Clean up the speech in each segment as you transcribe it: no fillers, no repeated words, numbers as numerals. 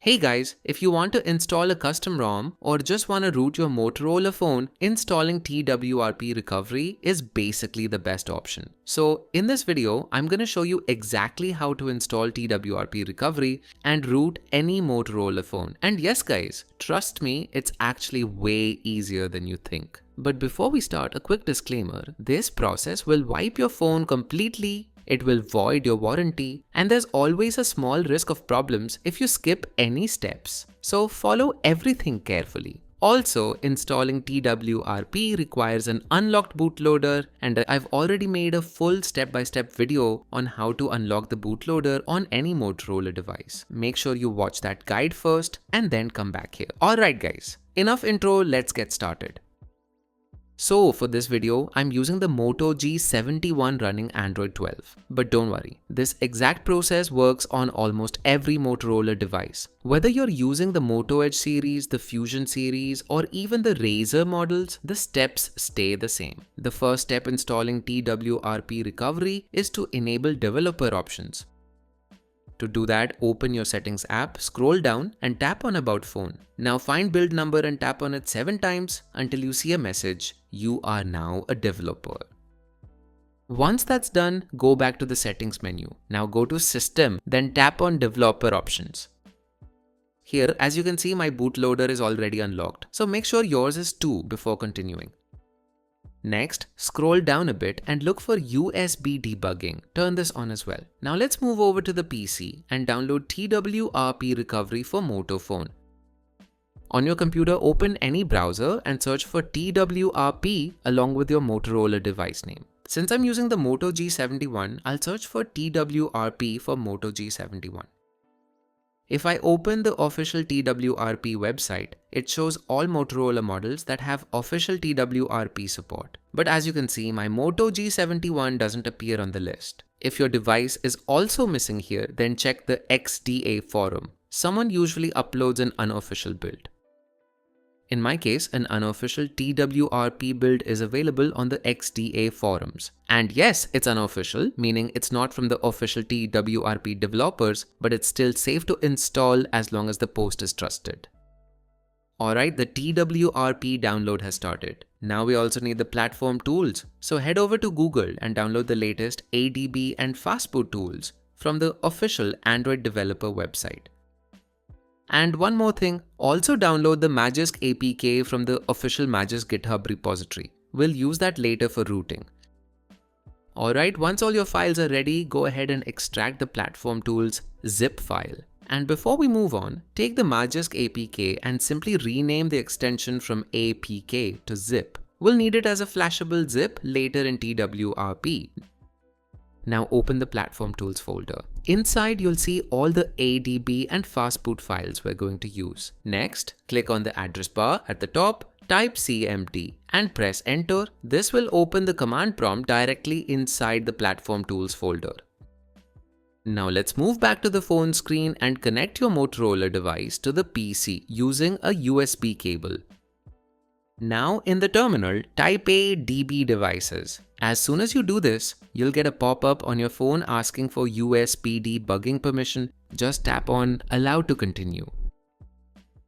Hey guys, if you want to install a custom ROM or just want to root your Motorola phone, installing TWRP Recovery is basically the best option. So in this video, I'm going to show you exactly how to install TWRP Recovery and root any Motorola phone. And yes guys, trust me, it's actually way easier than you think. But before we start, a quick disclaimer. This process will wipe your phone completely. It will void your warranty, and there's always a small risk of problems if you skip any steps. So follow everything carefully. Also, installing TWRP requires an unlocked bootloader, and I've already made a full step-by-step video on how to unlock the bootloader on any Motorola device. Make sure you watch that guide first and then come back here. Alright guys, enough intro, let's get started. So for this video, I'm using the Moto G71 running Android 12. But don't worry, this exact process works on almost every Motorola device. Whether you're using the Moto Edge series, the Fusion series, or even the Razr models, the steps stay the same. The first step installing TWRP Recovery is to enable developer options. To do that, open your settings app, scroll down and tap on About Phone. Now find build number and tap on it 7 times until you see a message, you are now a developer. Once that's done, go back to the settings menu. Now go to System, then tap on Developer Options. Here, as you can see, my bootloader is already unlocked, so make sure yours is too before continuing. Next, scroll down a bit and look for USB debugging. Turn this on as well. Now let's move over to the PC and download TWRP Recovery for Moto phone. On your computer, open any browser and search for TWRP along with your Motorola device name. Since I'm using the Moto G71, I'll search for TWRP for Moto G71. If I open the official TWRP website, it shows all Motorola models that have official TWRP support. But as you can see, my Moto G71 doesn't appear on the list. If your device is also missing here, then check the XDA forum. Someone usually uploads an unofficial build. In my case, an unofficial TWRP build is available on the XDA forums. And yes, it's unofficial, meaning it's not from the official TWRP developers, but it's still safe to install as long as the post is trusted. Alright, the TWRP download has started. Now we also need the platform tools. So head over to Google and download the latest ADB and Fastboot tools from the official Android developer website. And one more thing, also download the Magisk APK from the official Magisk GitHub repository. We'll use that later for rooting. Alright, once all your files are ready, go ahead and extract the platform tools zip file. And before we move on, take the Magisk APK and simply rename the extension from APK to zip. We'll need it as a flashable zip later in TWRP. Now open the platform tools folder. Inside you'll see all the ADB and Fastboot files we're going to use. Next, click on the address bar at the top, type cmd and press enter. This will open the command prompt directly inside the platform tools folder. Now let's move back to the phone screen and connect your Motorola device to the PC using a USB cable. Now in the terminal, type ADB devices. As soon as you do this, you'll get a pop-up on your phone asking for USB debugging permission. Just tap on Allow to continue.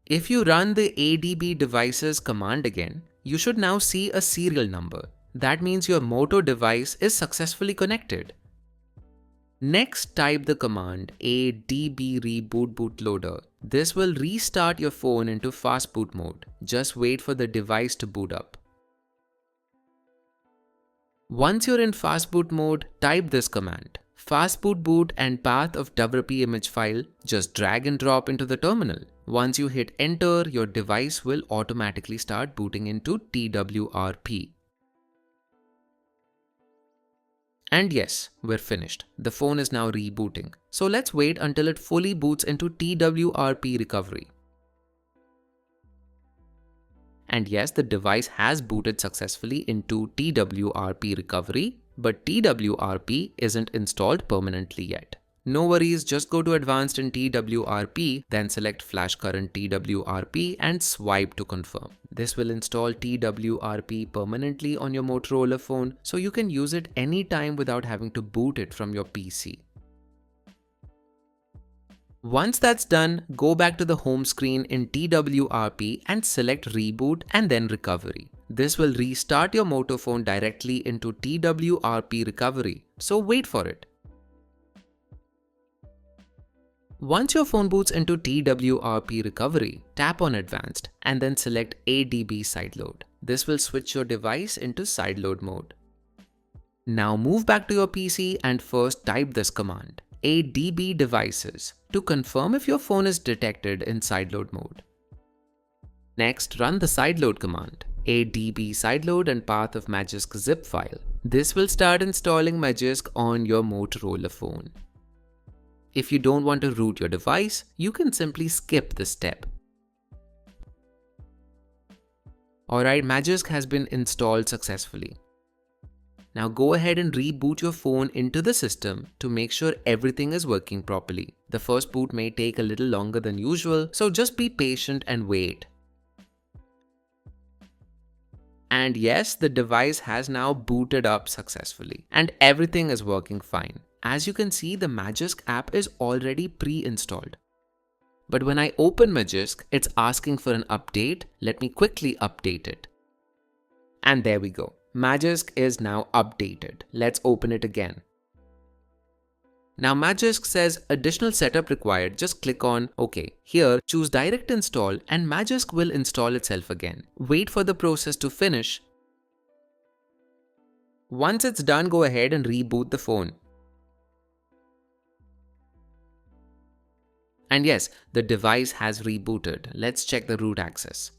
If you run the ADB devices command again, you should now see a serial number. That means your Moto device is successfully connected. Next, type the command ADB Reboot bootloader. This will restart your phone into Fastboot mode. Just wait for the device to boot up. Once you're in Fastboot mode, type this command. Fastboot boot and path of TWRP image file, just drag and drop into the terminal. Once you hit enter, your device will automatically start booting into TWRP. And yes, we're finished. The phone is now rebooting. So let's wait until it fully boots into TWRP Recovery. And yes, the device has booted successfully into TWRP Recovery, but TWRP isn't installed permanently yet. No worries, just go to Advanced in TWRP, then select Flash Current TWRP and swipe to confirm. This will install TWRP permanently on your Motorola phone, so you can use it anytime without having to boot it from your PC. Once that's done, go back to the home screen in TWRP and select Reboot and then Recovery. This will restart your Moto phone directly into TWRP Recovery, so wait for it. Once your phone boots into TWRP Recovery, tap on Advanced and then select ADB Sideload. This will switch your device into Sideload mode. Now move back to your PC and first type this command, ADB Devices, to confirm if your phone is detected in Sideload mode. Next, run the Sideload command, ADB Sideload and path of Magisk zip file. This will start installing Magisk on your Motorola phone. If you don't want to root your device, you can simply skip this step. Alright, Magisk has been installed successfully. Now go ahead and reboot your phone into the system to make sure everything is working properly. The first boot may take a little longer than usual, so just be patient and wait. And yes, the device has now booted up successfully and everything is working fine. As you can see, the Magisk app is already pre-installed. But when I open Magisk, it's asking for an update. Let me quickly update it. And there we go. Magisk is now updated. Let's open it again. Now Magisk says additional setup required. Just click on OK. Here, choose direct install and Magisk will install itself again. Wait for the process to finish. Once it's done, go ahead and reboot the phone. And yes, the device has rebooted. Let's check the root access.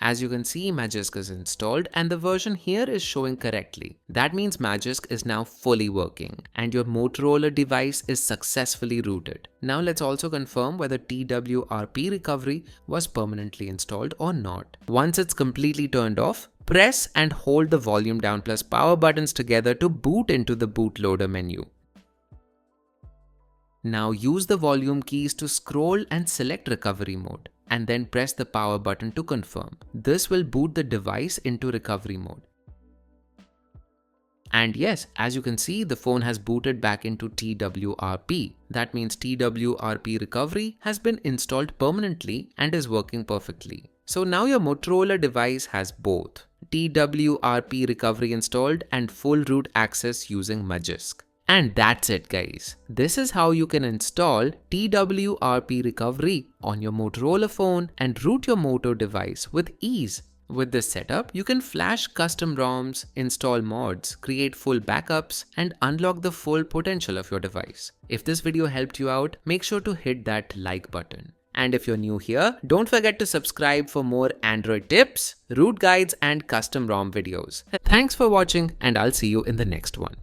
As you can see, Magisk is installed and the version here is showing correctly. That means Magisk is now fully working and your Motorola device is successfully rooted. Now let's also confirm whether TWRP Recovery was permanently installed or not. Once it's completely turned off, press and hold the volume down plus power buttons together to boot into the bootloader menu. Now use the volume keys to scroll and select recovery mode and then press the power button to confirm. This will boot the device into recovery mode. And yes, as you can see, the phone has booted back into TWRP. That means TWRP Recovery has been installed permanently and is working perfectly. So now your Motorola device has both TWRP Recovery installed and full root access using Magisk. And that's it guys. This is how you can install TWRP Recovery on your Motorola phone and root your Moto device with ease. With this setup, you can flash custom ROMs, install mods, create full backups, and unlock the full potential of your device. If this video helped you out, make sure to hit that like button. And if you're new here, don't forget to subscribe for more Android tips, root guides, and custom ROM videos. Thanks for watching, and I'll see you in the next one.